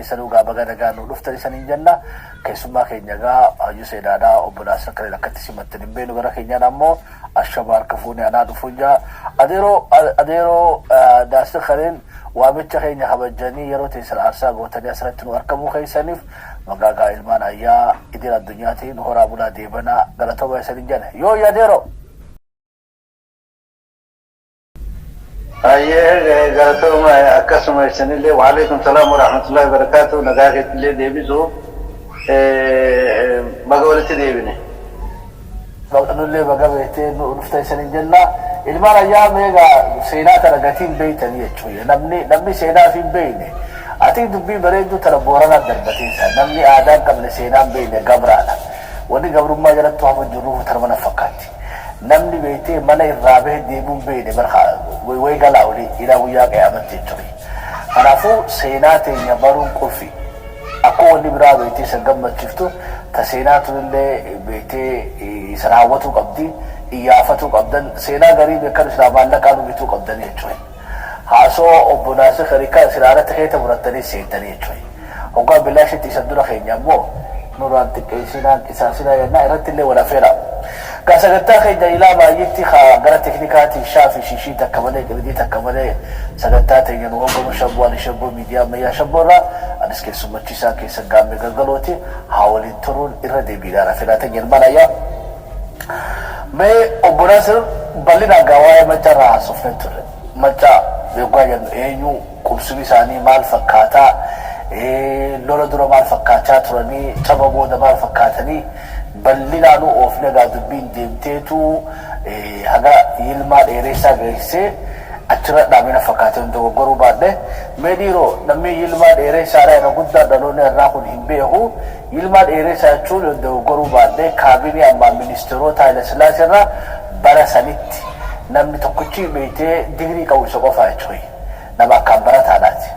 keessanuu gaabaga nagaanuu dhuftani saniin jenna keessummaa keenya gaa hayyuu seenaadhaa obbo Naasir Kaleen akkatti simattan hin beenu gara keenyaan ammoo Ashabaar harka fuunee anaa dhufuun jaa adeeroo Naasir Kaleen waamicha keenya kabajanii yeroo teessan aarsaa gootanii asirratti nu argamuu keessaniif magaagaa ilmaan ayyaa idil addunyaatiin horaa bulaa deebanaa galatoomaa isaniin jenna yoo adeeroo. Aye, galatoma akkasuma isinillee wa alaykum salaam wa rahmatullahi wa barakatuh nagaageetillee deebisu baga walitti deebine. Nullee baga beektee nu dhufta isaniin jenna ilmaan ayyaa meegaa seenaa tana gatiin beeytanii jechuudha namni seenaa fi hin beeyne ati dubbii bareedduu tana booranaa darbateessa namni aadaa hin qabne seenaa hin beeyne gabraadha wanni gabrummaa jalatti hafa jirruuf tana mana fakkaatti. namni beekee mana irraa bahee deemuun beeyne way galaa olii ilaa guyyaa qiyyaamatti jechuudha. Kanaafuu seenaa teenya baruun qulfi akkuma wanni biraa beektee isa gammachiiftu ta seenaa tunillee beektee isa raawwatuu qabdi iyyaafatuu qabdan seenaa garii beekan islaa maallaqaa nubituu qabdan jechuudha. Haasoo obbo Naasir Kaleen siraarratti keessa murattanii seentanii jechuudha. Hoggaa bilaashitti isa dura keenya ammoo nuraan xiqqeessinaan qisaasinaa yennaa irratti illee wal afeera. Sagantaa keenya ilaa baay'eetti gara teeknikaatiin shaafi shishii takka malee qirdii takka malee sagantaa teenya nu hoggamu shabboo ani shabboo miidiyaa ammayyaa shabboorraa anis keessummachiisaa keessa gaammee galgalooti haa waliin turuun irra deebiidhaan afeeraa teenya ilmaan ayyaa. Mee obbo Naasir bal'inaan waa'ee maccaarraa haasofnee turre. Maccaa yoggaa jennu eenyu qubsumi isaanii maal fakkaataa lola dura maal fakkaachaa turanii caba booda maal fakkaatanii bal'inaanuu oofne gaa dubbiin deemteetu haga yilmaa dheeressaa geessee achirra dhaabina fakkaatee dogoggoruu baadhe mee dhiiroo namni yilmaa dheeressaadhaa irra guddaa dhaloonni irraa kun hin beeku yilmaa dheeressaa jechuun dogoggoruu baadhe kaabinii ammaa ministeerota Haayile Sillaasee irraa bara sanitti namni tokkichi beektee digirii qabu isa qofaa jechuudha nama akkaan barataadhaati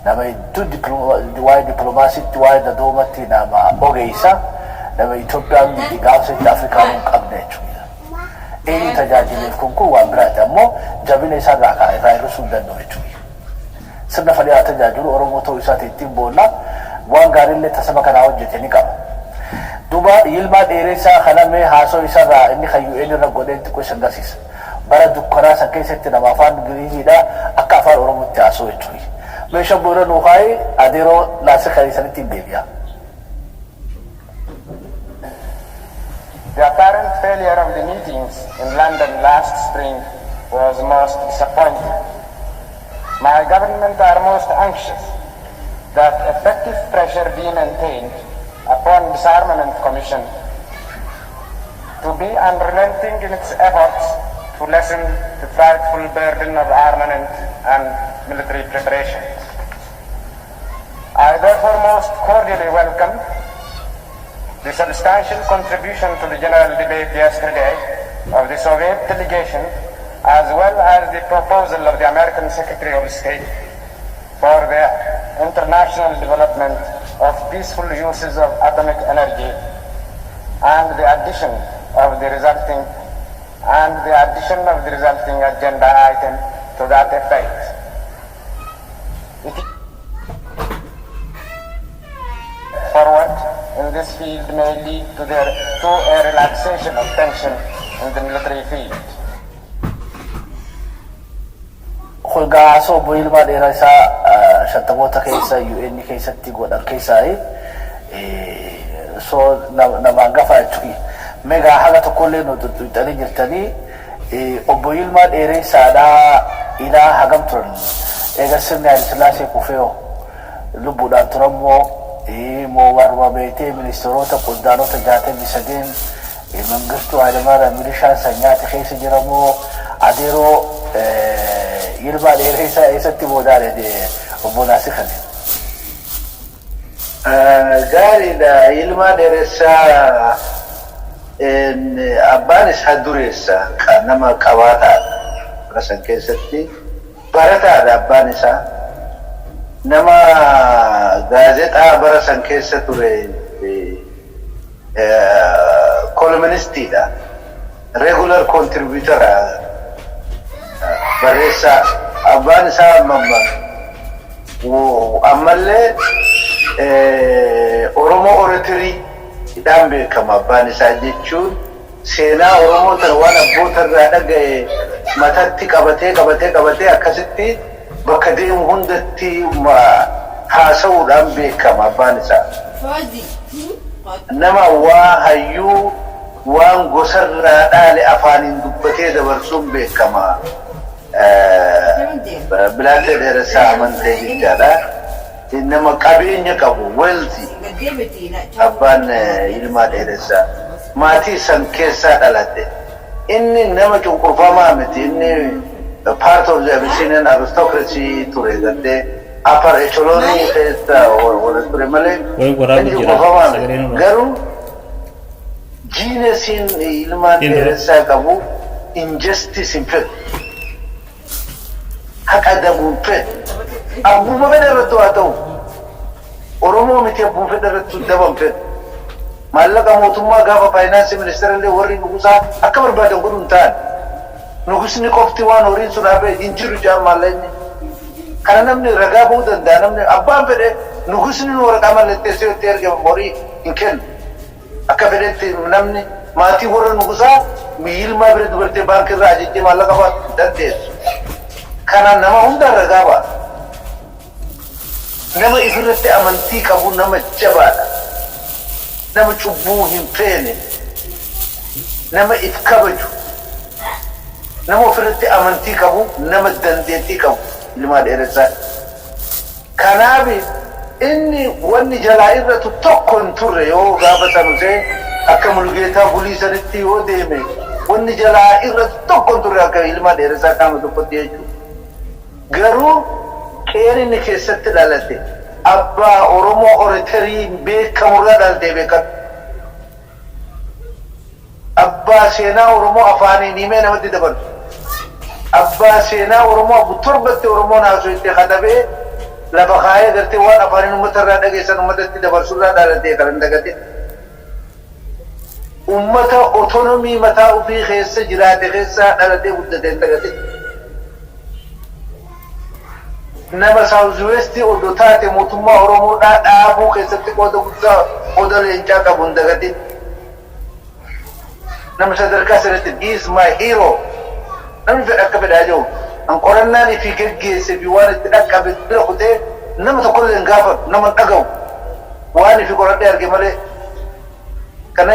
nama hedduu waa'ee dippiloomaasiitti waa'ee dadoomatti nama ogeessa nama Itoophiyaan miti gaafsatti Afrikaan hin qabne jechuudha. Eenyu tajaajileef kun waan biraati ammoo jabina isaa irraa hir'isuu hin danda'u jechuudha. Sirna faliyaa tajaajilu Oromoo ta'uu isaati ittiin boonna waan gaariillee tasaba kanaa hojjete ni qaba. Duuba yilmaa dheeressaa kanamee haasoo isarraa inni kayyuu irra godhee xiqqoo isa agarsiisa. Bara dukkanaa san keessatti nama afaan Ingiliziidhaa akka afaan Oromootti haasoo jechuudha. Meeshaa boora nuuqaa'ee adeeroo Naasir Kaleen sanitti hin deebi'a. The apparent failure of the meetings in London last spring was most disappointing. My government are most anxious that effective pressure be maintained upon Disarmament Commission to be unrelenting in its efforts to lessen the frightful burden of armament and military preparation. I therefore most cordially welcome the substantial contribution to the general debate yesterday of the Soviet delegation, as well as the proposal of the American Secretary of State for the international development of peaceful uses of atomic energy and the addition of the resulting agenda item to that effect. Forward in this field may lead to a relaxation of tension in the military field. Hulgaasoo obbo Yilmaa dheeressaa shantamoota keessa UN keessatti godhan keessaa soo namaan gafaa jechuudha. Meegaa haga tokkollee nu xuxuxanii jirtanii obbo Yilmaa dheeressaadhaa ilaa hagam turan eega sirni Haayile Sillaasee kufeeoo lubbuudhaan turammoo moo warra beektee ministeerota qondaanota 63 mangistuu Hayilemaariyaam milishaan sanyaati keessa jiramoo adeeroo Yilmaa dheeressaa eessatti boodaadha obbo Naasir Kaleen. Gaariidha Yilmaa dheeressaa abbaan isaa dureessa nama qabaataadha. Rasan keessatti barataadha abbaan isaa. Nama gaazexaa bara san keessa ture kolumnistiidha. Regular contributor barreessaa abbaan isaa ammallee Oromoo Oratorii idhaan beekama abbaan isaa jechuun seenaa Oromoo tan waan abboota irraa dhagaye matatti qabatee akkasitti bakka deemu hundatti haasa'uudhaan beekama abbaan isaa. Nama waa hayyuu waan gosarraa dhaale afaaniin dubbatee dabarsuun beekama. Bilaatee dheeressaa amantee jechaadha. Nama qabeenya qabu wealthy abbaan Yilmaa Dheeressaa maatii san keessaa dhalate. Inni nama cunqurfamaa miti. Inni part of the Abyssinian aristocracy ture gartee upper echelon keessa wala ture malee inni cunqurfamaa miti. Garuu geniusiin Yilmaa Dheeressaa qabu injustice hin fedhu. Haqa dabuun fedhu. Abbuma fedha irratti haa ta'u Oromoo miti abbuma fedha irratti daban fedhu. Maallaqa mootummaa gaafa faayinaansii ministeerallee warri nugusaa akka barbaadan godhuun ta'an. Nugusni qofti waan horiin sun hafe hin jiru jaan maallaqni. Kana namni ragaa ba'uu danda'a. Namni abbaan fedhe nugusni nu waraqaa mallatteessee itti ergama horii hin kennu. Akka fedhetti namni maatii warra nugusaa Yilmaa bira dubartee baankii irraa ajajjee maallaqa baatu dandeessu. Kana nama hundaan ragaa ba'a. Nama ifirratti amantii qabu nama jabaadha. Nama cubbuu hin feene. Nama if kabaju. Nama ofirratti amantii qabu nama dandeettii qabu Yilmaa Dheeressaa. Kanaaf inni wanni jalaa irratu tokko hin turre yoo gaafa sanusee akka Mulgeetaa Bulii sanitti yoo deeme wanni jalaa irratu tokko hin turre akka Yilmaa Dheeressaa qaama tokkotti jechuudha. Garuu qe'een inni keessatti dhalate abbaa Oromoo Oratorii beekamurraa dhalatee beekama. Abbaa seenaa Oromoo afaaniin himee namatti dabarsu. Abbaa seenaa Oromoo abbu torbatti Oromoo naasoo itti katabee lafa kaayee gartee waan afaaniin uummata irraa dhageessan uummatatti dabarsurraa dhalatee kan hin dagate. Uummata otonomii mataa ofii keessa jiraate keessaa dhalatee guddatee hin dagate. Nama South West odoo taate mootummaa Oromoodhaa dhaabuu keessatti qooda guddaa qooda leencaa qabu hin dagatin. Nama sadarkaa sanatti he is my hero. Namni fedha akka fedhaa jiru an qorannaan ifii geggeesse fi waan itti dhaqqabe bira kutee nama tokkollee hin gaafatu nama hin dhaga'u waan ifii qoradhee arge malee. Kana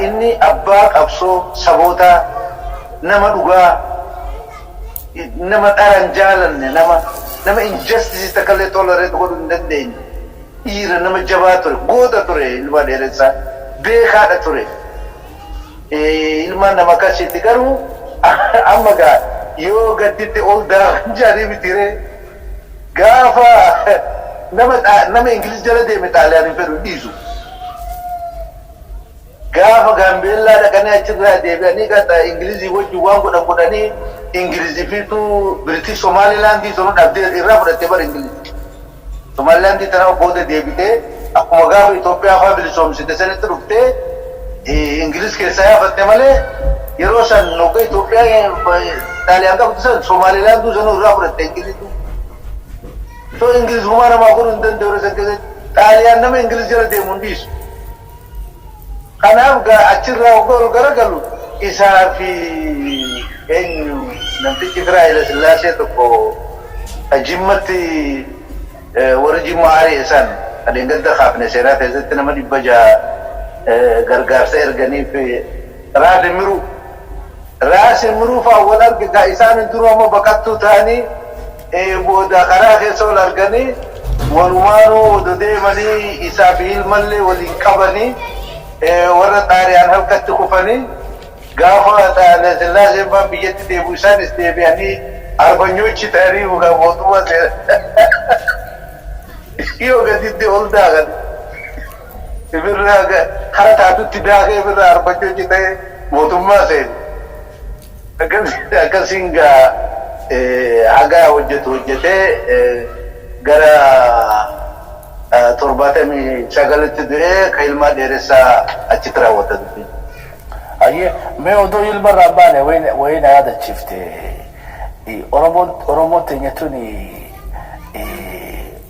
inni abbaa qabsoo sabootaa nama dhugaa nama dharan jaalanne nama injustice takkallee tolerate godhuu hin dandeenye. Dhiira nama jabaa ture goota ture Yilmaa Dheeressaa beekaadha ture. Ilmaan nama akkasitti garuu amma gaa yoo gadditti ol daakan jaarii mitiree gaafa nama Ingiliz jala deeme Xaaliyaan hin fedhu dhiisu. Gaafa Gaambeellaa dhaqanii achirraa deebi'anii gata Ingilizii wajjin waan godhanii Ingilizii fiitu British Somalilaandii sonu dhabdee irraa fudhattee bara Ingilizii. Somalilaandii tana booda deebitee akkuma gaafa Itoophiyaa fa'aa bilisoomsite sanitti dhuftee Ingiliz keessaa yaafatte malee yeroo san nogga Itoophiyaa Xaaliyaan qabdu san Somalilaanduu sanuu irraa fudhatte Ingilizii. So Ingiliz humaa namaa godhuu hin danda'u yeroo san keessatti Xaaliyaan nama Ingiliz jala deemu hin dhiisu. Kanaaf achirraa ol garagalu isaa fi eenyu namtichi Firaa Haile Sillaasee tokko Jimmatti warri Jimmaa ari'esan adeem gadda kaafne seenaa keessatti nama 600 gargaarsa erganiif Raasi Miruu fa'aa wal arge isaan duruu amma baqattuu ta'anii booda karaa keessa wal arganii walumaanuu wada deemanii isaa fi ilmallee waliin qabanii warra Xaaliyaan halkatti kufanii gaafa Haile Sillaaseen baan biyyatti deebi'u isaanis deebi'anii arbanyochi ta'anii mootummaa yoo gaditti ol daakan ibirraa kara taatutti daakee ibirraa arbanyochi ta'e mootummaa seenu. Akkasiin gaa hagaa hojjetee gara 79 du'ee ka Yilmaa Dheeressaa achitti raawwata dubbiin. Ayyee mee odoo Yilma irraa baane wayina yaadachiifte Oromoon teenya tuni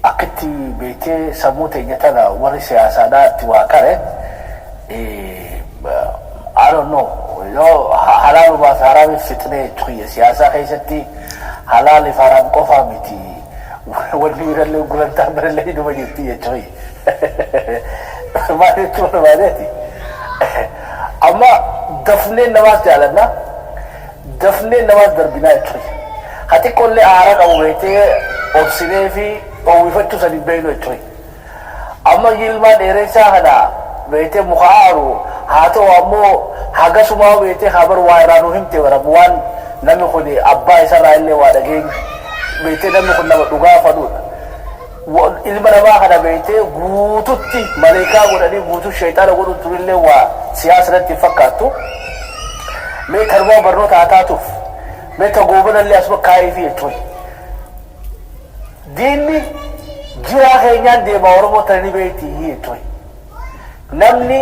akatti beekee sammuu teenya tana warri siyaasaadhaa itti waa qare I don't know yoo halaalu baas haraami fixnee jechuudha siyaasaa keessatti halaali faraan qofaa miti wanni birallee gulantaa birallee dhuma jirti jechuudha maal jechuudha maaleeti amma dafneen namaas jaalanna dafneen namaas darbinaa jechuudha hati qollee aara qabu beekee obsinee fi oowwifachuu sadi beeynu jechuudha amma yilmaa dheeressaa kana beekee muka aaru haa ta'u ammoo hagasumaa beekee habar waa iraanuu himte warabu waan namni kun abbaa isarraa illee waa dhageenya beekee namni kun nama dhugaa fadhuudha ilma namaa kana beekee guututti maleekaa godhanii guutuu sheexaana godhuun turillee waa siyaasa irratti fakkaattu mee tarmaa barnoota haa taatuuf mee ta goobanallee asuma kaayifi jechuudha diinni jiraa keenyaan deema oromoo tananii beektii jechuudha namni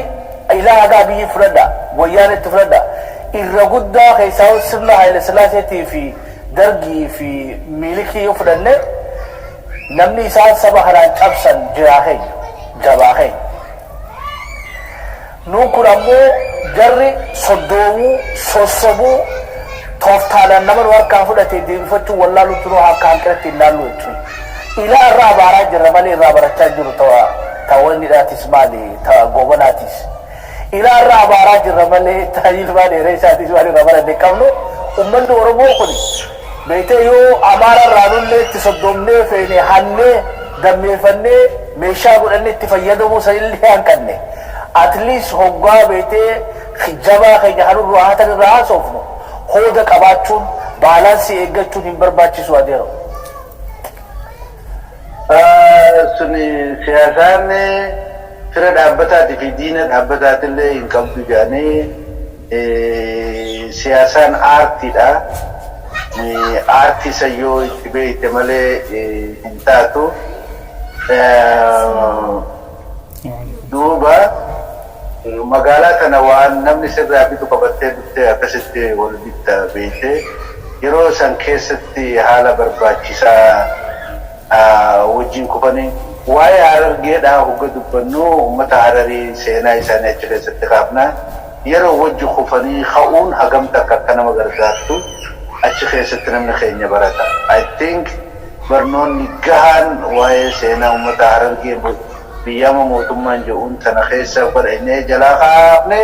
ilaa agaa biyyi fudhadha wayyaanetti fudhadha irra guddaa keessaa sirna Haile Sillaaseetii fi dargii fi miilikii yoo fudhanne namni isaan saba kanaan cabsan jiraa keenya jabaa keenya nuun kun ammoo jarri soddoomuu sossobuu tooftaadhaan nama nu harkaan fudhatee deebifachuu wallaalu tunuu akka hanqinatti hin laallu jechuudha ilaa irraa abaaraa jirra malee irraa barachaa jiru ta'awwanidhaatis maali ta'a goobanaatis ilaa irraa abaaraa jirra malee taayilmaa dheeree isaatis waan irraa baranne qabnu ummanni oromoo kun beekee yoo amaara irraa nullee itti soddoomnee feene hannee dammeeffannee meeshaa godhannee itti fayyadamuu sanillee hanqanne at least hoggaa beekee jabaa keenya hanurraa hatan irraa haasofnu hooda qabaachuun baalaansii eeggachuun hin barbaachisu adeero. Suni siyaasaan fira dhaabbataati fi diina dhaabbataatillee hin qabdu jedhanii siyaasaan aartiidha. Aartii sayyoo itti beekte malee hin taatu. Duuba magaalaa kana waan namni sirraa bitu qabattee dhuftee akkasitti wal bitta beekte yeroo san keessatti haala barbaachisaa wajjin kufanii waa'ee Harargeedhaa hogga dubbannu uummata Hararii seenaa isaanii achi keessatti kaafna yeroo wajji kufanii ka'uun hagamta akka nama gargaartu achi keessatti namni keenya barata. I think barnoonni gahaan waa'ee seenaa uummata Harargee biyyama mootummaan jedhuun tana keessa godhannee jalaa kaafne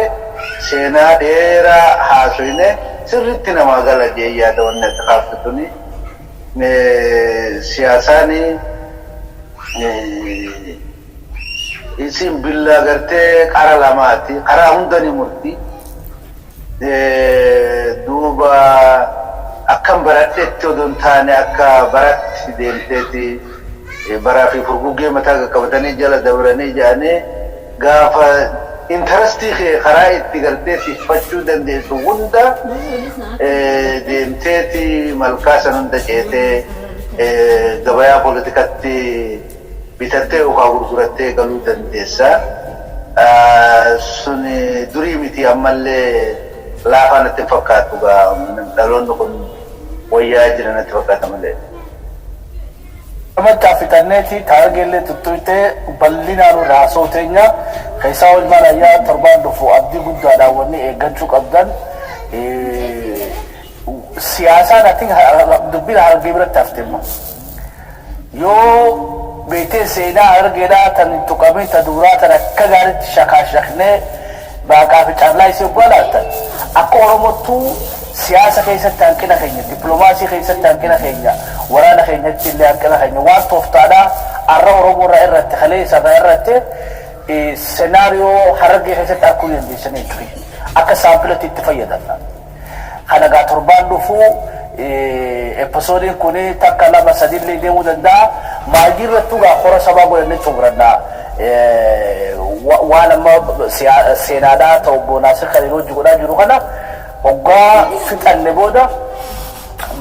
seenaa dheeraa haasofne sirriitti namaa gala jee yaada wanni akka kaaftutuni siyaasaan isin billaa gartee qara lamaati karaa hundani murti duuba akkam baradheetti odoon taane akka baratti deemteeti baraa fi furguggee mataa qaqqabatanii jala dabranii jedhanii gaafa intarastii kee karaa itti gartee tiffachuu dandeessu hunda deemteeti malkaa san hunda ceetee gabayaa politikatti bitattee yookaan gurgurattee galuu dandeessa. Suni durii miti ammallee laafaa natti fakkaatu dhaloonni kun wayyaa jira natti fakkaata malee. Amma fitanneti taargeellee tuttuutee bal'inaan raasoo teenya keessaa ilmaan ayyaa torbaan dhufu abdii guddaadhaan wanni eeggachuu qabdan siyaasaan ati dubbiin Harargee biratti haftemma yoo beekee seenaa Harargeedhaa tan tuqamee ta duraa tan akka gaariitti shakaashaknee baaqaa fi caallaa isee galaatan akka Oromottuu siyaasa keessatti hanqina keenya dippiloomaasii keessatti hanqina keenya waraana keenyatti illee hanqina keenya waan tooftaadhaa arra Oromoo irraa irratti halee isarraa irratti senaariyoo Harargee keessatti arguu dandeessanii jechuudha akka saampilatti itti fayyadamna. Kana gaa torbaan dhufuu episoodiin kun takka lama sadillee deemuu danda'a maajii irrattuu gaa hora sabaa godhannee xumurannaa waan amma seenaadhaa ta'u boonaasir kan yeroo hojii godhaa jiru kana hoggaa fixanne booda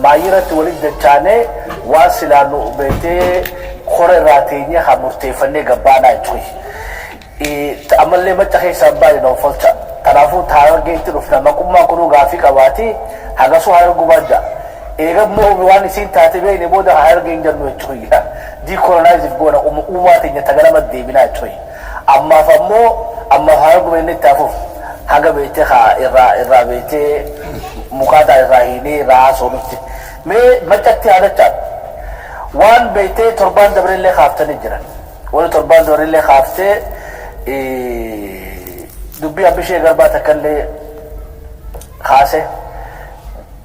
maayii irratti waliin dachaanee waan silaannu beekee hora irraa teenyee haa murteeffannee gabbaanaa jechuudha. Ammallee macca keessaan baay'ee na ofalcha. Kanaafuu Harargeetti dhufna maqummaan kunuu gaafii qabaati hagasuu Hararguu badda. Eegammoo waan isiin taate beekne booda Harargeen jennu jechuudha. decolonize goona uumaa teenya tagalama deebinaa jechuudha. Ammaaf ammoo amma haa gubenne taafuuf haga beekte irraa beektee mukaataa irraa hiinee irraa soomitti. Mee maccatti haadachaa waan beektee torbaan dabareellee kaaftanii jiran. Wani torbaan dabareellee kaaftee dubbii Abbishee Garbaa takkallee kaase.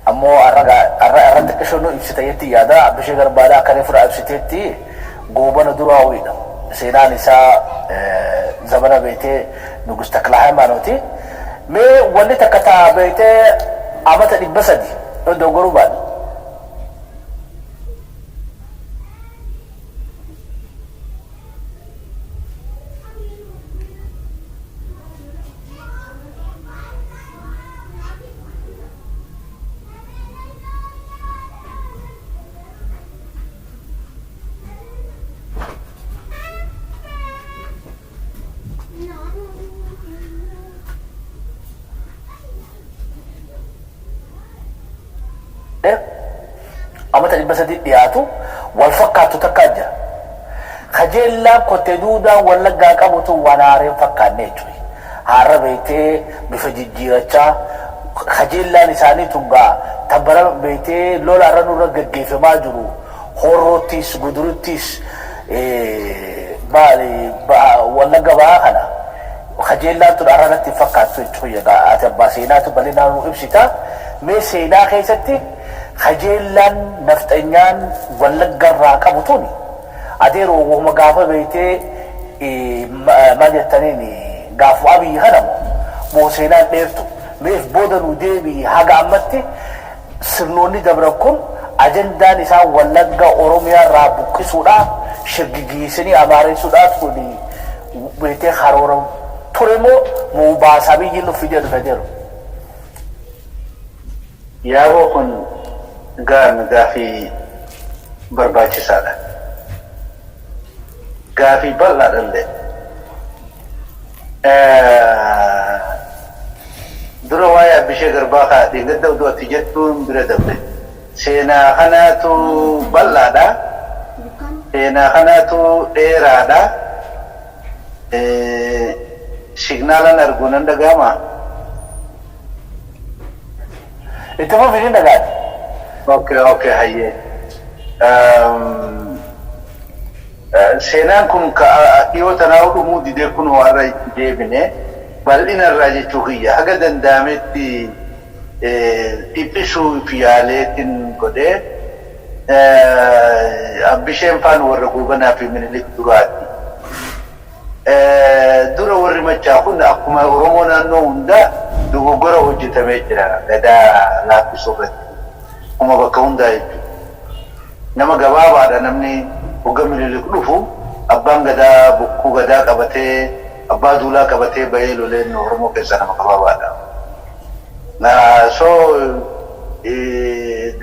Ammoo irratti qishoo ibsiteetti yaada Abbishee Garbaadhaa akka fura ibsiteetti goobana duraa hawwiidha. Seenaan isaa zamana beektee Nugus Takla Hayimaanooti. Mee wanni takka taa beektee amata 300 dogooruu baadha. Amata 300 dhiyaatu wal fakkaatu takkaa jira. Kajeellaan kottee duudaa wallaggaa qabutu waan haareen fakkaanne jechuudha. Haara beektee bifa jijjiirachaa kajeellaan isaanii tungaa tabbara beektee lola irra nurra gaggeeffamaa jiru horroottis guduruttis wallagga ba'aa kana kajeellaan tun irratti fakkaatu jechuudha. Ati abbaa seenaatu bal'inaan nu ibsita. Mee seenaa keessatti kajeellaan nafxanyaan wallaggarraa qabu tuni adeeroo wama gaafa beektee maal jettaniin gaafu abiyyi kanamu moo seenaan dheertu meef booda nu deebii haga ammatti sirnoonni dabran kun ajandaan isaa wallagga oromiyaarraa buqqisuudhaaf shirgigiisanii amaareessuudhaaf tuni beektee karoora ture moo baasaa biyyi nu fidee dhufeeru. Yaaboo kun gaafii barbaachisaadha. Gaafii bal'aadhallee. Dura waa'ee Abbishee Garbaa kaa'atee gadda oduu ati jettuun bira dabre. Seenaa kanaatu bal'aadha. Seenaa kanaatu dheeraadha. Signaalan arguu nan dhaga'amaa? Itu pun begini kan? Oke, haye. Seenaan kun dhiyoo tanaa dhumuu didee kun warra itti deebine bal'ina irraa jechuu kiyya haga danda'ametti dhiphisuu fi yaaleetiin godhee Abbisheen faan warra Goobanaa fi Minilik duraati. Dura warri Machaa kun akkuma Oromoo naannoo hunda dogoggora hojjetamee jira gadaa laaffisuu irratti akkuma bakka hundaa jechuudha. Nama gabaabaadha namni hogga Minilik dhufu abbaan gadaa bokkuu gadaa qabatee abbaa duulaa qabatee bahee loleen Oromoo keessaa nama gabaabaadha.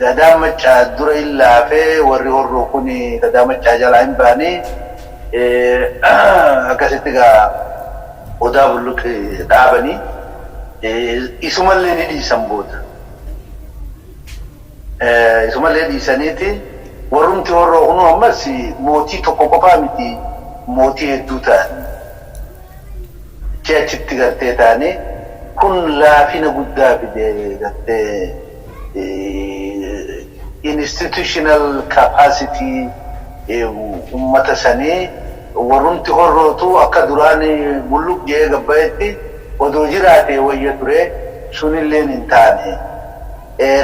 Gadaa Machaa dura hin laafee warri horroo kun gadaa Machaa jalaa hin baane akkasitti gaa odaa bulluqee dhaabanii isumallee ni dhiisan booda. Isumallee dhiisaniiti warrumti horroo kunu ammas mootii tokko qofaa miti mootii hedduu ta'an. Achitti gartee taane kun laafina guddaa fide gartee institutional capacity ummata sanii warrumti horrootu akka duraan bulluq jee gabbayetti odoo jiraate wayya ture sunilleen hin taane.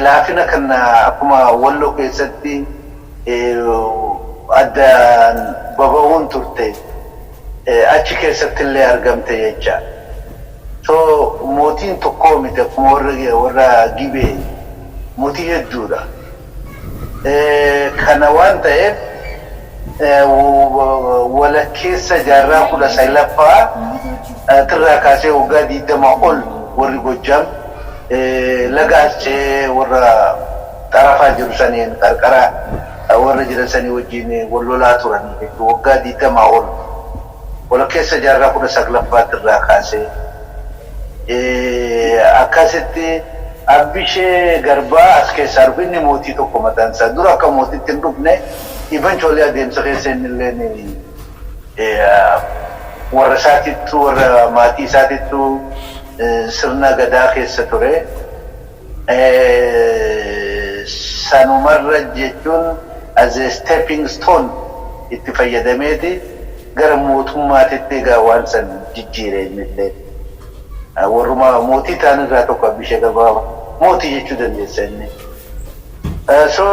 Laafina kana akkuma Walloo keessatti addaan baba'uun turte achi keessatti illee argamte jecha. So mootiin tokko miti akkuma warra Gibee mootii hedduudha. Kana waan ta'eef walakkeessa jaarraa 19ffaa tirraa kaasee waggaa 20 ol warri Gojjam laga Arsee warra xarafaa jiru saniin qarqara warra jiran sanii wajjin wal lolaa turan waggaa 20 ol walakkeessa jaarraa 19ffaa tirraa kaasee akkasitti Abbishee Garbaa as keessaa dhufe inni mootii tokko mataan isaa dura akka mootiitti hin dhufne eventually adeemsa keessa innillee warra isaatittu warra maatii isaatittu sirna gadaa keessa ture. Sanumarra jechuun as a stepping stone itti fayyadameeti gara mootummaatitti egaa waan san jijjiire innillee. Warruma mootii ta'an irraa tokko Abbishee Garbaa mootii jechuu dandeessa inni. So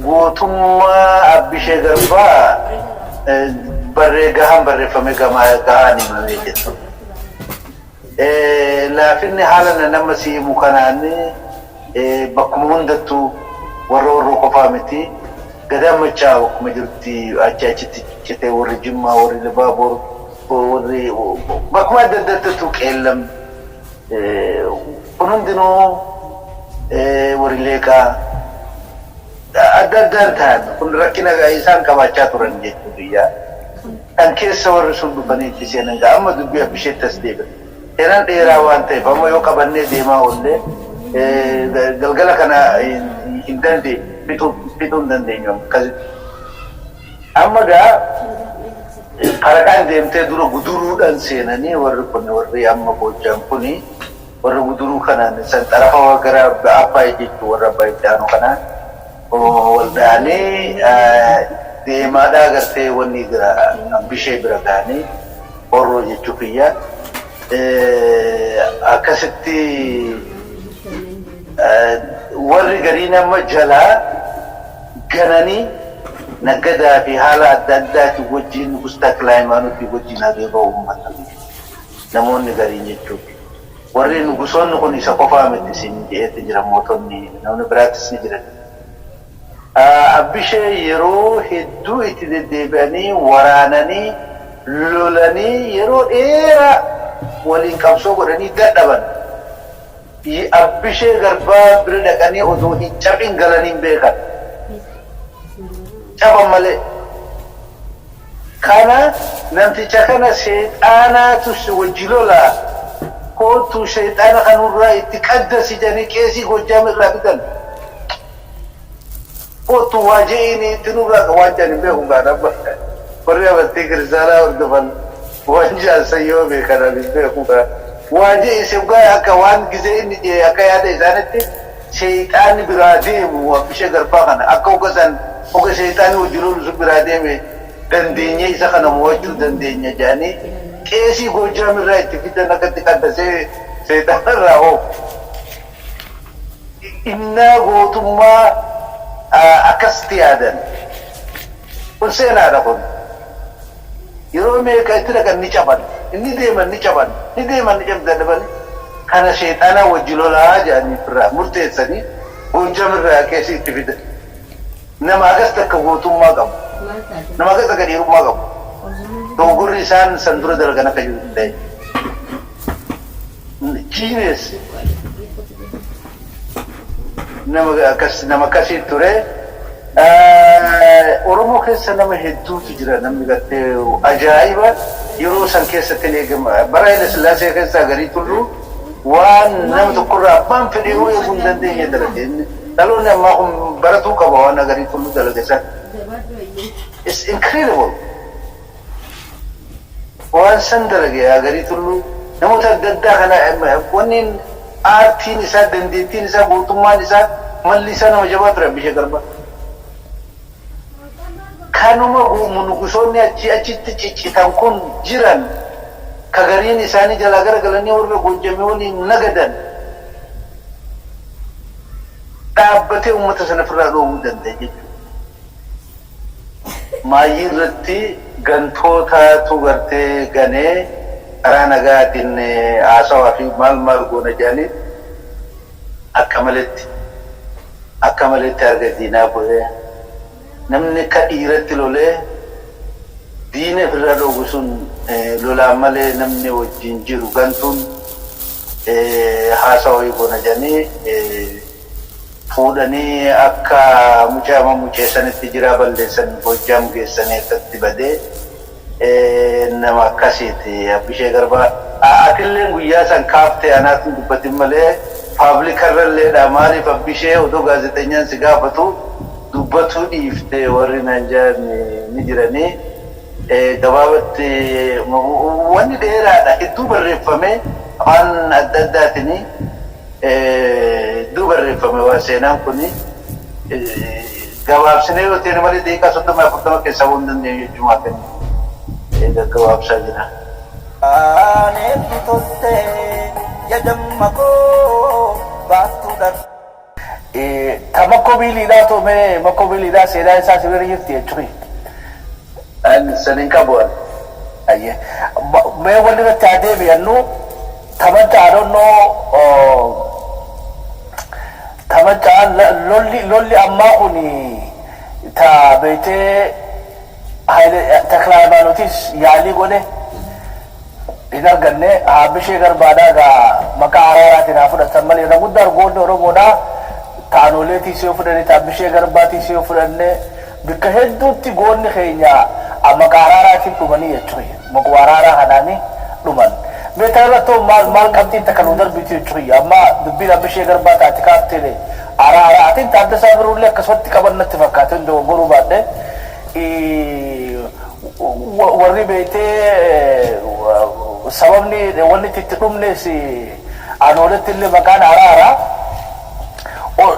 gootummaa Abbishee Garbaa barreeffame gahaan himamee jechuudha. Laafinni haala nama siimu kanaan bakkuma hundattuu warra qofaa miti. Gadaan Machaa akkuma jirti achitti citee warri Jimmaa warri Libaaboor warri bakkuma adda addaatu qeellam kun hundinuu warri Leeqaa adda addaan ta'an kun rakkina isaan qabaachaa turan jechuu biyyaa. Kan keessa warri sun dhufanii itti seenan amma dubbii Abbisheetti as deebi'an. Seenaan dheeraa waan ta'eef amma yoo qabannee deemaa oollee galgala kana hin dandeenye bituu hin dandeenyu akkasitti. Amma gaa Qaraqaan deemtee dura guduruudhaan seenanii warri kun warri amma Goojjaan kuni warri guduruu kanaan san xarafa gara Abbaay jechuu warra Abbaay Daanuu kanaan wal dha'anii deemaadhaa agartee wanni gara Abbishee bira ga'anii horroo jechuu kiyya. Akkasitti warri garii nama jalaa gananii naggadaa fi haala adda addaati wajjin Nugusta Kilaayimaanooti wajjin adeema uummata namoonni garii jechuudha. Warri nugusoonni kun isa qofaa miti isin jedheetti jira mootonni namni biraattis ni jiran. Abbishee yeroo hedduu itti deddeebi'anii waraananii lolanii yeroo dheeraa waliin qabsoo godhanii dadhaban. Abbishee Garbaa bira dhaqanii odoo hin cabin galanii hin beekan. Caban malee. Kana namticha kana seexaanaatu si wajji lolaa. Kootu seexaana kanurraa itti qaddasi jedhanii qeesii Goojjaam irraa fidan. Kootu waaje'ini itti nurraa waan jedhan hin beeku gaadha. Warri amantii kiristaanaa hordofan waan jaansan yoo beekan hin beeku gaadha. Waaje'i sibgaa akka waan gizee inni jee akka yaada isaanitti seexaanni biraa deemu Abbishee Garbaa kana akka oga seexaanni wajjin lolu sun biraa deeme dandeenye isa kana mo'achuu dandeenya jedhanii qeesii Goojjaam irraa itti fidan akkatti qaddasee seexaana irraa oofu. Innaa gootummaa akkasitti yaadan. Kun seenaadha kun. Yeroo meeqa itti dhaqan ni caban. Inni deeman ni caban. Ni deeman ni cabdan kana seexaana wajji lolaa jedhanii irraa murteessanii Goojjaam irraa qeesii itti fidan. Nama akkas takka gootummaa qabu. Nama akkas takka dhiirummaa qabu. Doogorri isaan san dura dalagan akka jiru hin ta'e. Genius. Nama akkasii ture. Oromoo keessa nama hedduutu jira namni gartee ajaa'iba yeroo san keessatti eegama. Bara Haile Sillaasee keessaa garii tullu waan nama tokkorraa abbaan fedhee yoo eeguu hin dandeenye dalage. Dhaloonni ammaa kun baratuu qaba waan garii tullu dalage san. It's incredible. Waan san dalage garii tullu namoota adda addaa kana wanni aartiin isaa dandeettiin isaa gootummaan isaa malli isaa nama jabaa ture Abbishee Garbaa. Kanuma nugusoonni achitti ciccitan kun jiran ka gariin isaanii jalaa garagalanii warra Goojjamee waliin nagadan dhaabbatee uummata sana ofirraa dhoowwuu danda'e jechuudha. Maayyii irratti gantootaatu gartee ganee karaa nagaatiin haasawaa fi maal goona jedhanii akka maletti arga diinaa bu'ee namni ka dhiiratti lolee diina ofirraa dhoowwu sun lolaan malee namni wajjin jiru gantuun haasawaa goona jedhanii fuudhanii akka mucaama muceessanitti jiraa balleessan Goojjaam geessanii akkatti badee nama akkasiiti Abbishee Garbaa. Atilleen guyyaa san kaaftee anaatiin dubbatin malee paablikarralleedha maaliif Abbishee odoo gaazexenyaan si gaafatu dubbatu dhiiftee warri Najaan ni jiranii gabaabatti wanni dheeraadha hedduu barreeffame afaan adda addaatiin hedduu barreeffame waa seenaan kuni gabaabsinee yoo ta'e malee daqiiqaa 30 keessa waan dandeenyu jechuudha kan gabaabsaa jira. Aneetti tottee yadammako baastuudhaan. Tamakko biiliidhaa toomee makko biiliidhaa seenaa isaa sibira jirti jechuudha. Sanin qabuun. Ayyee mee wanni irratti adeemi'annu taphachaa dhonnoo taphachaan lolli ammaa kun beekee takla haymanotis yaalii godhe hin arganne Habishee Garbaadhaa gaa maqaa araaraatiin haa fudhatan malee irra guddaa argoonni Oromoodhaa taanoleetiis yoo fudhanne Habishee Garbaatiis yoo fudhanne bakka hedduutti goonni keenya maqaa araaraatiin dhumanii jechuudha. Maqaa araaraa kanaanii dhuman. Meeshaa irratti maal qabxiin takka nu darbitu jechuudha. Amma dubbiin Habishee Garbaa taate kaaftee araaraatiin Taaddasaa Birruullee akkasumatti qaban natti fakkaate hundee goruu baadhee warri beekee sababni wanni itti dhumnes anoolatti illee maqaan araaraa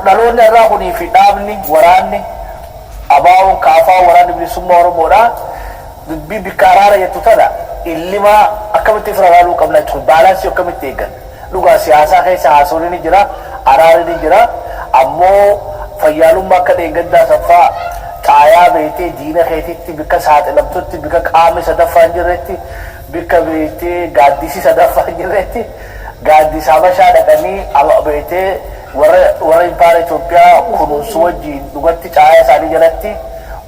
dhaloonni irraa kunii fi dhaabni waraanni abaa'uun kaafaa waraanni bilisummaa Oromoodhaa dubbii bikka araara jettu tana illimaa akkamitti firaraaluu qabna jechuudha. Baalaansii akkamitti eeggan dhugaa siyaasaa keessa haasawni ni jira araarri ni jira ammoo fayyaalummaa akka deeggaddaa saffaa caayaa beekee diina keetitti bikka saaxilamtutti bikka qaamni sadaffaa hin jirretti bikka beekee gaaddisii sadaffaa hin jirretti gaaddisa Habashaa dhaqanii beekee warra impaara Itoophiyaa kunuunsu wajjin dhugatti caayaa isaanii jalatti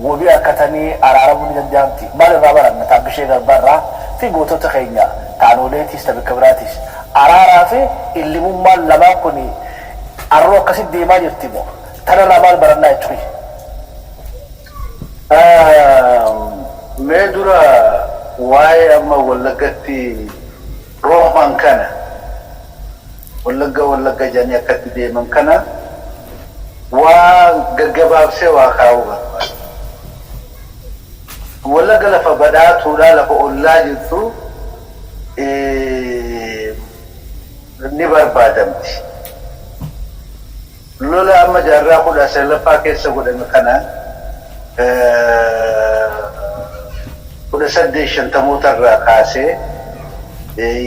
wabii harkatanii araaramuu ni danda'amti. Maal irraa baranna Habishee Garbaarraa fi gootota keenya taanoleetiis tabikka biraatis araaraa fi illimummaan lamaan kun arroo akkasitti deemaa jirti moo tanarraa maal barannaa jechuudha. Mee dura waa'ee amma Wallaggatti rooman kana Wallagga jedhanii akkatti deeman kana waa gaggabaabsee waa kaa'uu barbaada. Wallagga lafa badhaatuudhaa lafa ollaa jirtu ni barbaadamti. Lola amma jaarraa 19ffaa keessa godhame kana 1850 irraa kaasee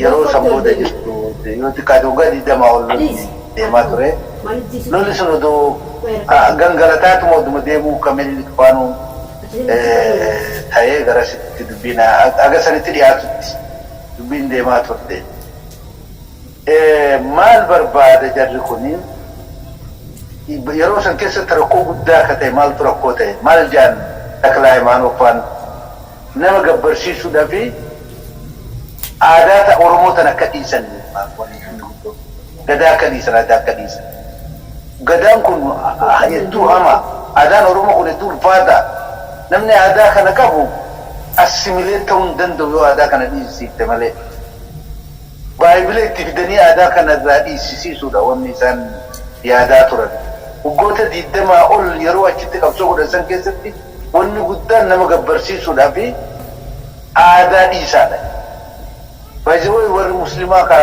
yeroo sanbooda jirtu yoo xiqqaate waggaa 20 ol deemaa ture. Lolli sun odoo gangalataatuma oduma deemuu kamilli faanuu ta'ee garasitti dubbiin aga sanitti dhiyaatutti dubbiin deemaa turte. Maal barbaada jarri kuni yeroo san keessatti rakkoo guddaa akka ta'e maaltu rakkoo ta'e maal jaan Taklaa Hayimaanoffaan nama gabbarsiisuudhaa fi aadaa Oromoo tan akka dhiisan gadaa akka dhiisan aadaa akka dhiisan. Gadaan kun hedduu hamaa aadaan Oromoo kun hedduu ulfaata. Namni aadaa kana qabu assimilee ta'uu hin danda'u yoo aadaa kana dhiisisiifte malee. Baayibilee itti fidanii aadaa kana irraa dhiisisiisuudha wanni isaan yaadaa turan. Waggoota 20 ol yeroo achitti qabsoo godhan keessatti wanni guddaan nama gabbarsiisuudhaa fi aadaa dhiisaadha. Baay'ee warri musliimaa ka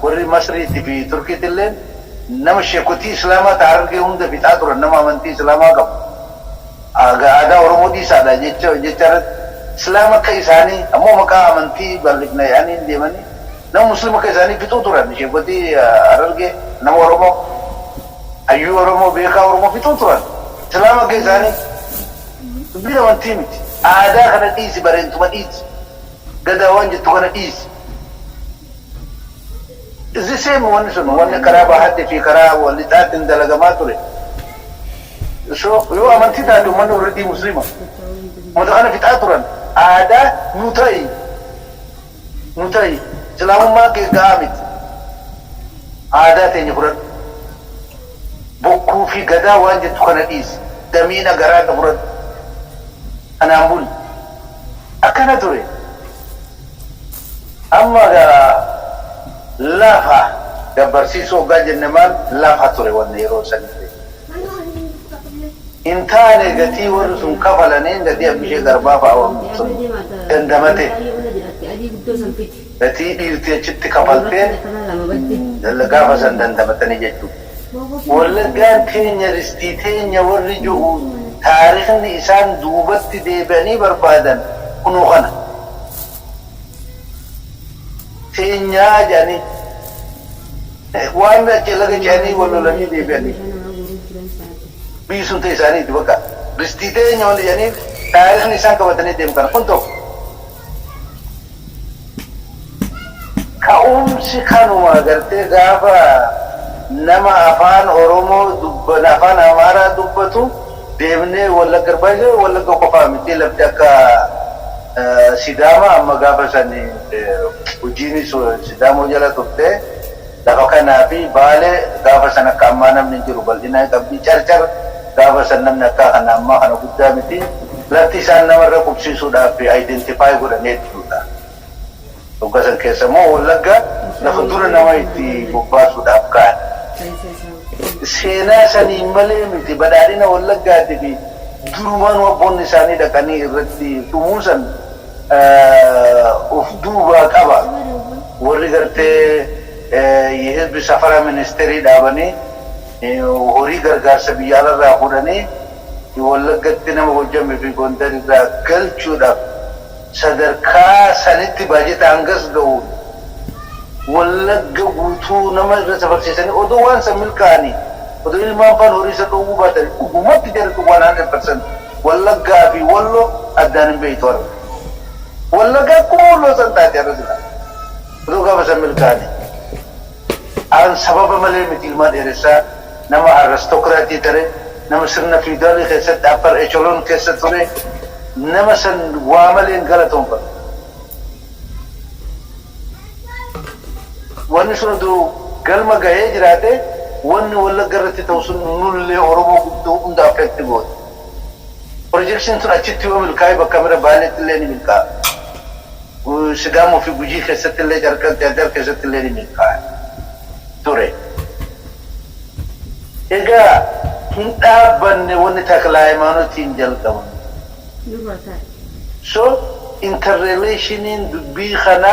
warri Masriitti fi Turkiitti illee nama sheekotii Islaamaa ta'an argee hunda fixaa turan nama amantii Islaamaa qabu. Aadaa Oromoo dhiisaadha jecha Islaama akka isaanii ammoo maqaa amantii bal'ifna yaanii deemanii nama musliima akka isaanii fixuu turan sheekotii argee nama Oromoo ayyuu Oromoo beekaa Oromoo fixuu turan Islaama akka isaanii dubbiin amantii miti. Aadaa kana dhiisi bareentuma dhiisi gadaa waan jettu kana dhiisi. Izi seemu wanni sun wanni karaa bahaatti fi karaa wallixaatiin dalagamaa ture. Yoo amantii taate uummanni warri musliima wanta kana fixaa turan aadaa nu ta'i islaamummaa kee ga'aa miti. Aadaa teenya fudhadhu bokkuu fi gadaa waan jettu kana dhiisi damiina garaadha fudhadhu kanaan buli akkana ture. Amma lafa gabbarsiisuu hoggaa jenne maal lafa ture wanni yeroo sanitti. intaane gatii warri sun kafalanii gatii abbishee garbaa fa'aa sun dandamate gatii dhiirtii achitti kafaltee gaafa san dandamatanii jechuudha. Wallaggaan teenya ristii teenya warri jiru taarikhni isaan duubatti deebi'anii barbaadan kunoo kana. Teenyaa jedhanii waan achi laga jedhanii wal lolanii deebi'anii biisuun ta'e isaaniiti bakka ristii teenya wal jedhanii taarikhni isaan qabatanii deemu kana kun tokko. Ka'umsi kanuma agartee gaafa nama afaan Oromoo dubbatu afaan Amaaraa dubbatu deemnee Wallagga Arbaa Wallagga qofaa miti lafti akka Sidaama amma gaafa sani hojiinis Sidaamoo jala turte lafa kanaa fi Baalee gaafa san akka ammaa namni jiru bal'inaa qabdi carcar gaafa san namni akka kana ammaa kana guddaa miti lafti isaan namarra qubsiisuudhaaf identify godhanii jechuudha. Dhugga san keessa immoo Wallagga lafa dura nama itti bobbaasuudhaaf ka'an. Seenaa sanii malee miti badhaadhina Wallaggaati fi durumaan abboonni isaanii dhaqanii irratti dhumuusan of duubaa qaba. Warri gartee የህዝብ ሰፈራ ሚኒስቴሪ ዳበኔ ሆሪ ገርጋርሰ ብያለራ ሁደኔ የወለገት ነመ ወጀም ፊ ጎንደር ዳ ገልቹዳ ሰደርካ ሰንቲ ባጀት አንገስ ገው ወለገ ጉቱ ነመ ተፈርሰሰኒ ኦዶ ዋን ሰምልካኒ ኦዶ ኢልማን ሆሪ ሰቀው ባተ ጉመት ደርኩ 100% ወለጋ ቢ ወሎ አዳን ቤቶር ወለጋ ኩሎ ሰንታት ያረዝላ ኦዶ ጋር ሰምልካኒ አን ሰበብ መለ ምትልማ ደረሳ ነማ አሪስቶክራቲ ተረ ነማ ስርነ ፊውዳል ከሰጥ አፈር ኤቾሎን ከሰጥሬ ነማ ሰን ዋመሌን ገለቶን ፈ ወንሱዱ ገልማ ጋዬ ጅራቴ ወን ወለገረቲ ተውሱን ኑሌ ኦሮሞ ጉዱ እንዳ አፌክት ጎት ፕሮጀክሽን ቱን አቺቲ ወምልካይ በካሜራ ባለት ለኒ ሚልካ ሲዳሞ ፊ ጉጂ ከሰጥ ለይ ጀርከን ተደር ከሰጥ ለኒ ሚልካ ture ega hindabanne woni takla haymaanotiin jalqaban so interrelation in dubbii kana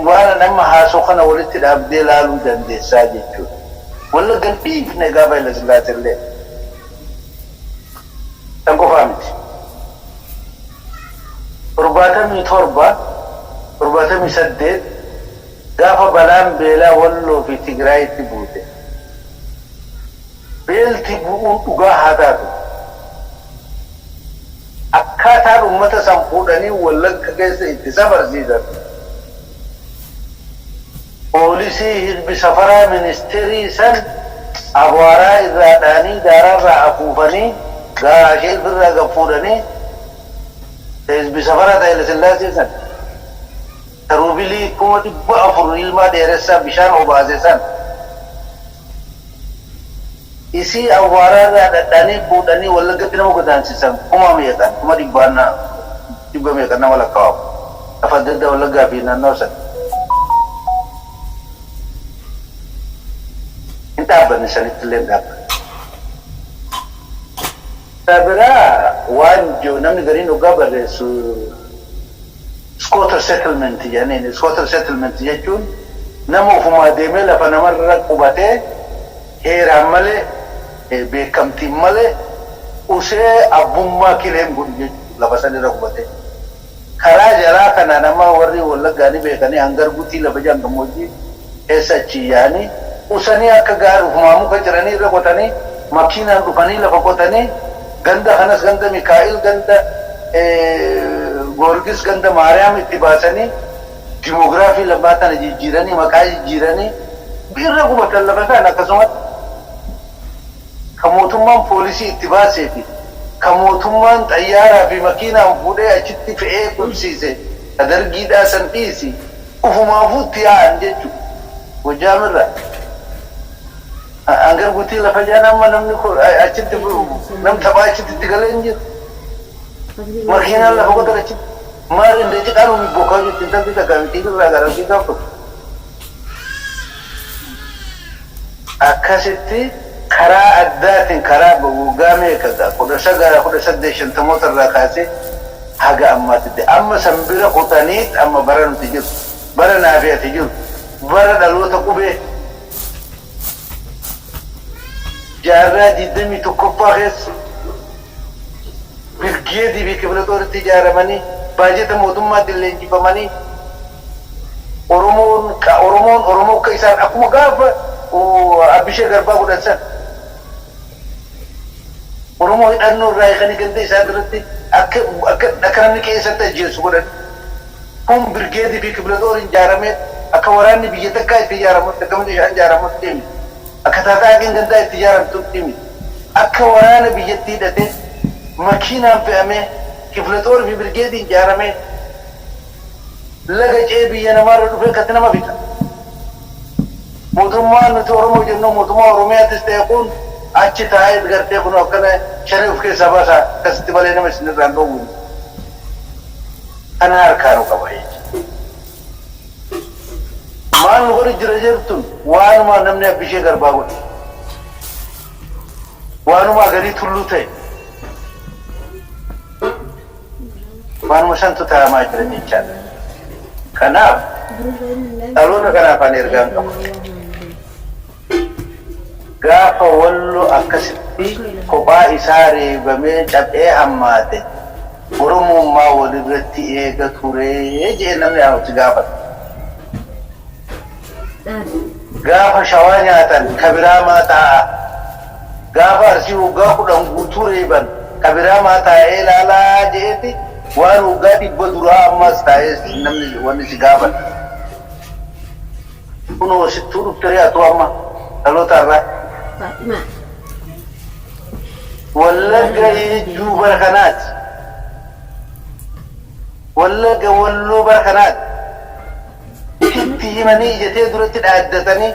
waan nama haasoo kana walitti dhaabdee laaluu dandeessaa jechuudha walla galbiifne gaafa ila silaatillee tan qofaa miti 78 gaafa balaan beelaa walloo fi Tigraayitti buute beelti bu'uun dhugaa haa taatu akkaataan uummata san fuudhanii Wallagga keessa itti safarsiisan poolisii hizbi safaraa ministeerii san abwaaraa irraa dhaanii daaraarraa afuufanii gaashee irraa gaffuudhanii hizbi safaraa Haayile Sillaasee san Tarubili kuma dibba afur ilma dheeressa bishaan obaasesan isi awwaararraa dhadhaanii fuudhanii Wallaggatti nama godaansisan kuma dibba meeqan nama lakkaa'amu lafa adda addaa Wallaggaa fi naannoo san hin dhaabbanne sanitti illee hin dhaabbanne. Biraa waan jiru namni gariin dhugaa barreessu Squatter settlement yani squatter settlement jechuun nama ofuma deemee lafa namarra qubatee heeraan malee beekamtiin malee usee abbummaa kileen godhu jechuudha lafa sanirra qubatee karaa jaraa kana nama warri Wallaggaanii beekanii hangar guutii lafa jaan gammoojjii keessa achi yaanii usanii akka gaarii ofumaa muka jiranii irra qotanii makiinaan dhufanii lafa qotanii ganda kanas ganda Mikaa'il ganda Gorgis ganda Maariyaam itti baasanii dimoogiraafii lamaa tana jijjiiranii maqaa jijjiiranii irra qubatan lafa ta'an akkasumas kan mootummaan poolisii itti baasee fi kan mootummaan xayyaaraa fi makiinaan fuudhee achitti fe'ee qubsiise dargiidhaa san dhiisi ufumaafuutti yaa'an jechuudha Gojjaamirraa. Hangar guutii lafa jaan amma namni achitti nam taphaa achitti galee hin jiru. Makiinaan lafa qotan achitti maal indee cidhaan umi bokkaa jechuun tanti takka mitii irraa garantii gaafatu. Akkasitti karaa addaatiin karaa waggaamee kudha saddeet shantamoota irraa kaasee haga ammaatti amma sanbira qotaniit amma bara nuti jiru bara naafiyati jiru bara dhaloota qubee jaarraa 21ffaa keessa birgeedii fi kibla xooritti ijaaramanii baajeta mootummaatti illee injifamanii Oromoon akka isaan akkuma gaafa Abbishee Garbaa godhan Oromoo hidhannoo irraa eeganii ganda isaan irratti akka namni keessatti ajjeesu godhan kun birgeedii fi kibla xooriin ijaaramee akka waraanni biyya takkaa itti ijaaramutti akka milishaan ijaaramutti himi akka taataaqeen gandaa itti ijaaramtutti himi akka waraana biyyatti hidhatee makiinaan fe'amee kibla xoorii fi birgeediin ijaaramee laga cee biyya namaarra dhufee akkatti nama bita. Mootummaan nuti Oromoo jennu mootummaa Oromiyaattis ta'e kun achi taa'ee gartee kun akkana shanii of keessaa baasaa akkasitti malee nama isin irraan dhoowwin. Kana harkaanu qaba jechuudha. Maal nu godhi jira jirtun waanuma namni Abbishee Garbaa godhe. Waanuma garii tulluu ta'e. Waanuma santu taa'amaa jira jechaadha. Kanaaf dhaloota kanaaf ani ergaan qabu. Gaafa Walloo akkasitti kophaa isaa reebamee cabee hammaate Oromummaa walirratti eega turee jee namni haamti gaafata. Gaafa Shawaa nyaatan kabiraamaa taa'a. Gaafa Arsii waggaa 10 guutuu reeban kabiraamaa taa'ee ilaalaa jeeti waan waggaa 100 duraa ammas taa'ee namni wanni si gaafata. Kunoo sittuu dhufte atu amma dhaloota irraa. Wallagga jechuu bara kanaati. Wallagga Walloo bara kanaati. Itti himanii ijatee duratti dhaaddatanii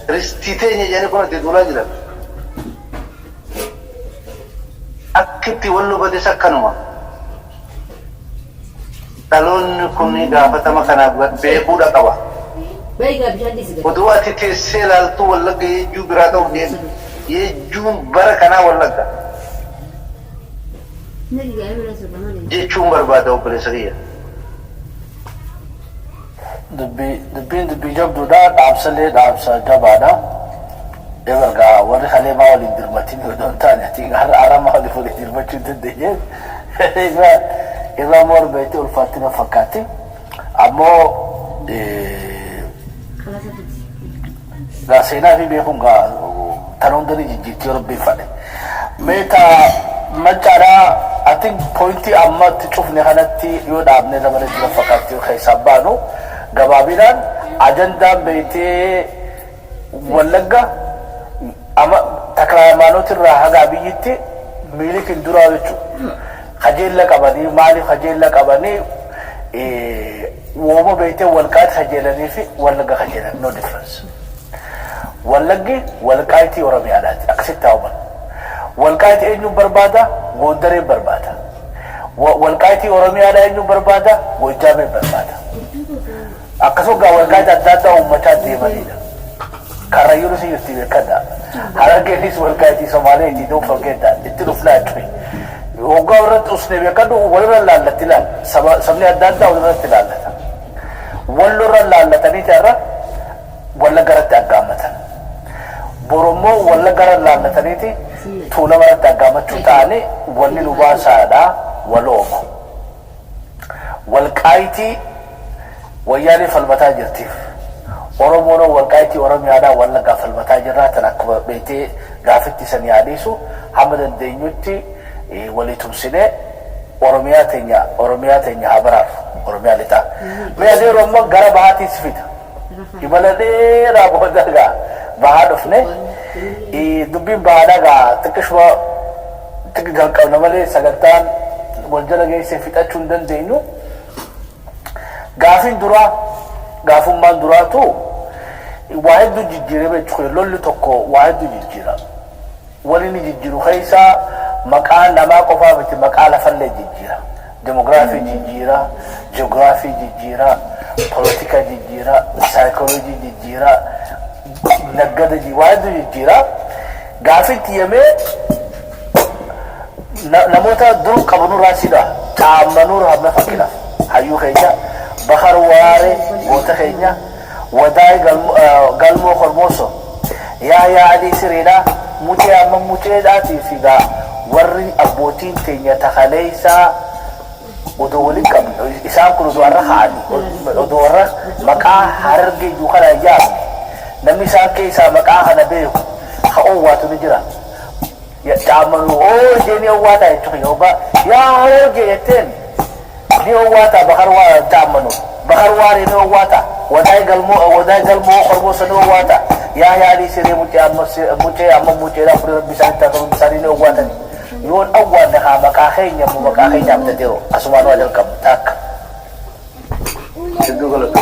ristii teenya jedhanii kun itti duulaa jiran. Akkitti Walloo bates akkanuma. Dhaloonni kun gaafatama kanaaf beekuudha qaba. Oduu ati teessee ilaaltu Wallagga yejjuu biraa ta'u deemu. Yejjuun bara kanaa Wallagga. Jechuun barbaada obboleessa kiyya. Dubbiin jabduudha dhaamsalee dhaamsa jabaadha. Eegaa warri haleemaa waliin dirmatiin yoo ta'an taane harama waliin waliin dirmachuu dandeenye. Irraa morbeetti ulfaatina fakkaatti. Ammoo seenaa fi beekuun tan hundanii jijjiirtii Rabbiin fadhe. Meeta machaadhaa ati pointii ammatti cufne kanatti yoo dhaabne dabalee jira fakkaatti keessaa baanu gabaabinaan ajandaan beetee Wallagga ama takla haymanoot irraa haga biyyitti miilikin duraa jechuudha. Kajeella qabanii maaliif kajeella qabanii wooma beetee walqaati kajeelanii fi Wallagga kajeelan no difference. Wallaggi walqaatii Oromiyaadhaati akkasitti taa'uman. Walqaatii eenyu barbaada Gondaree barbaada. Walqaatii Oromiyaadhaa eenyu barbaada Gojaamee barbaada. Akkasuma walqaatii adda addaa uummataa deemanidha. Karrayyuun si jirti beekadha. Harargeefis walqaatii Somaaleeti don't forget that. Itti dhufnaa jechuudha. Hoggaa irratti usnee beekadhu walirra laallatti ilaalla. Sabni adda addaa walirratti ilaallata. Wallorra laallatanii ta'arra Wallagga irratti aggaammatan. Borommoo Wallagga irra laallataniiti tuulama irratti aggaammachuu ta'anii wanni nu baasaadhaa walooma. Walqaayitii wayyaanee falmataa jirtiif. Oromoon walqaayitii Oromiyaadhaa Wallaggaa falmataa jirraa tan akkuma beetee gaafitti san yaadisu hamma dandeenyutti walii tumsinee Oromiyaa teenya haa baraaru Oromiyaa lixaa. Mee adeeroo ammoo gara bahaatiis fida. Imala dheeraa boodargaa bahaa dhufne dubbiin bahaadhaa xiqqishuma xiqqi qabna malee sagantaan wal jala geessee fixachuu hin dandeenyu. Gaafiin duraa gaafummaan duraatu waa hedduu jijjiirame jechuudha. Lolli tokko waa hedduu jijjiira. Wani ni jijjiiru keessaa maqaa namaa qofaa miti maqaa lafallee jijjiira. Demograafii jijjiira, ji'oogiraafii jijjiira, politika jijjiira, saayikooloojii jijjiira, naggada waa hedduu jijjiira. gaaffitti yemee namoota dur qabnu raasida taammanuu hamma fakkina hayyuu keenya bahar waare goota keenya wadaay galmoo hormoso yaa adii siriidha mutee amma muteedhaati figaa warri abbootiin teenya takaleeysaa odoo waliin qabnu isaan kun odoo warra haadhi odoo warra maqaa harargee iyyuu kana yaabne namni isaan keessaa maqaa kana beeku haa oowwaatu ni jira taammanuu jeeni oowwaataa jechuun yookaan yaa harargee jetteen ni oowwaataa bahar waa taammanuu bahar waare ni oowwaataa wadaay galmoo hormosa ni oowwaataa yaa yaadii siree mutee amma muteedhaa furii rabbi isaanii taasifamu isaanii ni oowwaatani يون أول نها مكاخين يوم مكاخين يوم تديرو أسمان وادل كم تاك. شدو غلط.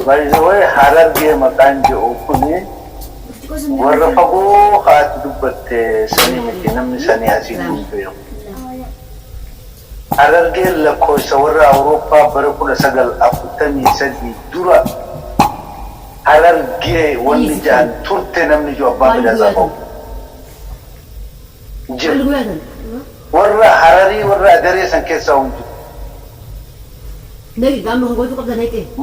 بايزوي حرر جي مكان جو أوكوني ورفقو خات دبت سني مكينم سني أسيد بيو. حرر جي لكو سورة أوروبا بركو لسجل أفتني سدي دورا. harargee wanni jaan turte namni jo abbaa midhaasaa qabu jira warra hararii warra adaree san keessaa hundi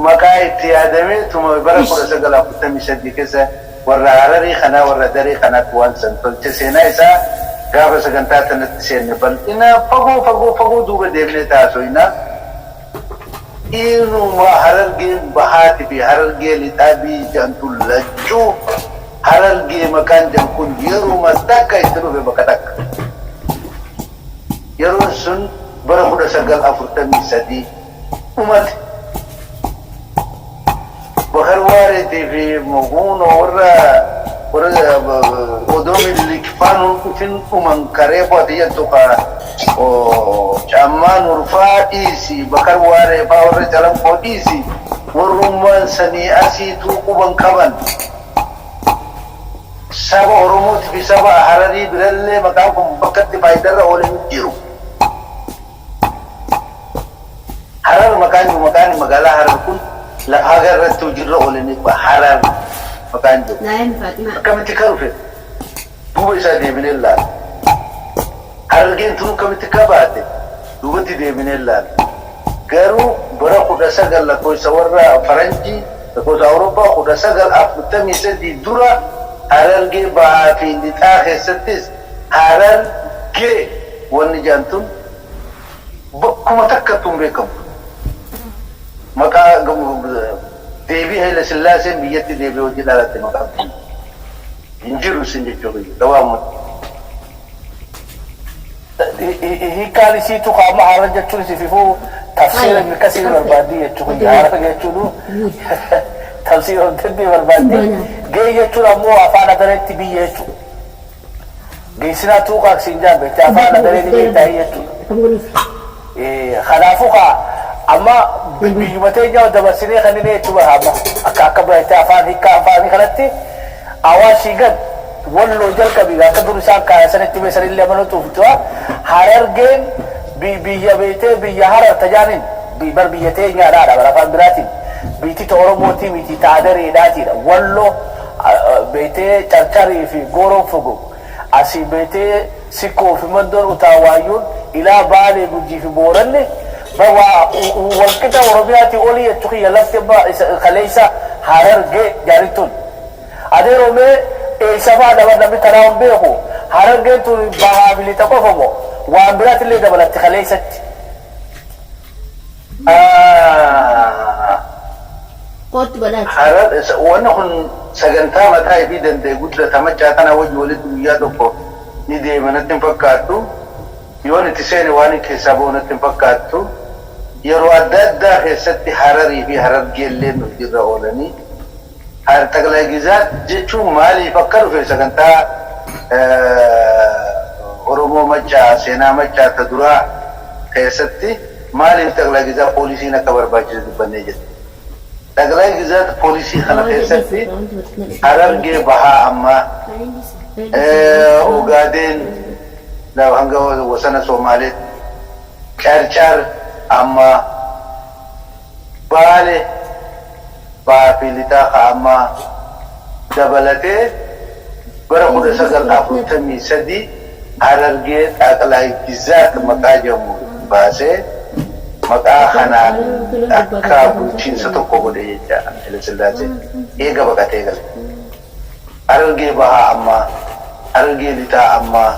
maqaa itti yaadamee tuma bara 1948 keessa warra hararii kanaa warra adaree kanaatti waan san tolche seenaa isaa gaafa sagantaa tanatti seenne bal'ina fagoo duuba deemnee taasofnaa إنه هررجي بحاتي في هررجي لتابي جانتو لجو هررجي مكان جانكون يرو مستكا يتلو في بكتك يرو سن برخود سجل أفرطمي سدي أمت بخر وارتي في مغون ورا ودومي اللي كفانو كفين أمان كريبو تيجتوكا Caman urfa isi bakar ware power jalan polisi urumwan sani asitu kubang kaban sabo oromot bisa ba harari biralle makam kumbakat di paidara oleh jiru harar makan magala harar pun la agar ratu jiru oleh ni harar makan tu lain Fatima kami tikarufe dua isa di binillah hargeen tunu kamitti kabaate duubatti deebinee laal garuu bara 19 lakkoofsa warra faranjii lakkoofsa awurooppaa 1943 dura harargee bahaa fi lixaa keessattis harargee wanni jaantun bakkuma takkattu hin beekamu maqaa deebii Haile Sillaaseen biyyatti deebi'ee hojii dhalatte maqaa hin jiru isin jechuudha gabaabumatti هيكالي سيتو قام عرجة تشوفي في فو تفسير من كثير والبادية تشوفي عرجة تشوفه تفسير الدنيا والبادية جاي يتشوف مو أفعال دريت بيه تشوف جاي سنا توقع سنجاب تأفعال دريت بيه تهيه تشوف خلافوها أما بيجمتين جاو دبسيني خليني تشوفها أما أكاكبر تأفعال هيكا أفعال خلتي أواشي قد wallo jalka biga ka duru sa ka sanatti be sarille mano to futwa harargen biyya beete biyya harar tajanin bi bar biyyate nyaada da bara fandiratin biti to oromoti miti taadare dati wallo beete charchari fi goro fugo asi beete sikko fi mandor utawayun ila bale guji fi boranne bawa walkita oromiyati oli yatuki yalatte ba khalaysa hararge jaritun adero me سبعة دبر نبي تراهم بيهو هرجع تقول بهابلي تقفمو وامبرات اللي دبر تخليست قط بلاد هرج وانا كن سجنتا متى يبيدن ده قلت له تمام جاتنا وجه ولد ويادوكو ندي من تنفكاتو يوم تسيني واني كسبونا تنفكاتو يروادد ده حسيت هرري في هرج اللي نقدر أولاني هر تغلى جزات جتشو مالي فكروا في سكنتا أورومو مجا سينا مجا تدرا كيستي مالي تغلى جزات بوليسينا كبر باجي بنيجت تغلى جزات بوليسي خلا كيستي هررجي بها أما أوغادين لو هنگا وسنا سومالي كارچار أما بالي Papilita kama dabalatee bara 1943 Harargee Xaaqilaa Gizaat maqaa jedhamu baasee maqaa kanaan akka bulchiinsa tokko godhe jechaadha Haile Sillaasee eega baqatee gale. Harargee bahaa ammaa Harargee lixaa ammaa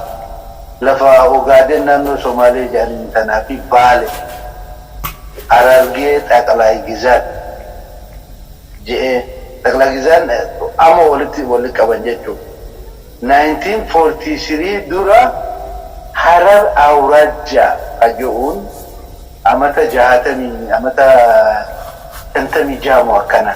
lafa Ogaaden naannoo Somaalee jedhaniin tanaa fi Baale Harargee Xaaqilaa Gizaat jedhee Xaaqilaa Gizaat amma walitti qaban jechuudha. 1943 dura Harar Awraajjaa ajo'uun amata 60 amata 56 akkana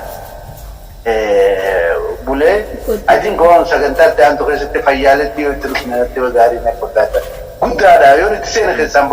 bulee ajiin goon sagantaatti aantu keessatti fayyaaletti yoo itti dhufne natti gaarii na fakkaata guddaadha yoo itti seena keessaan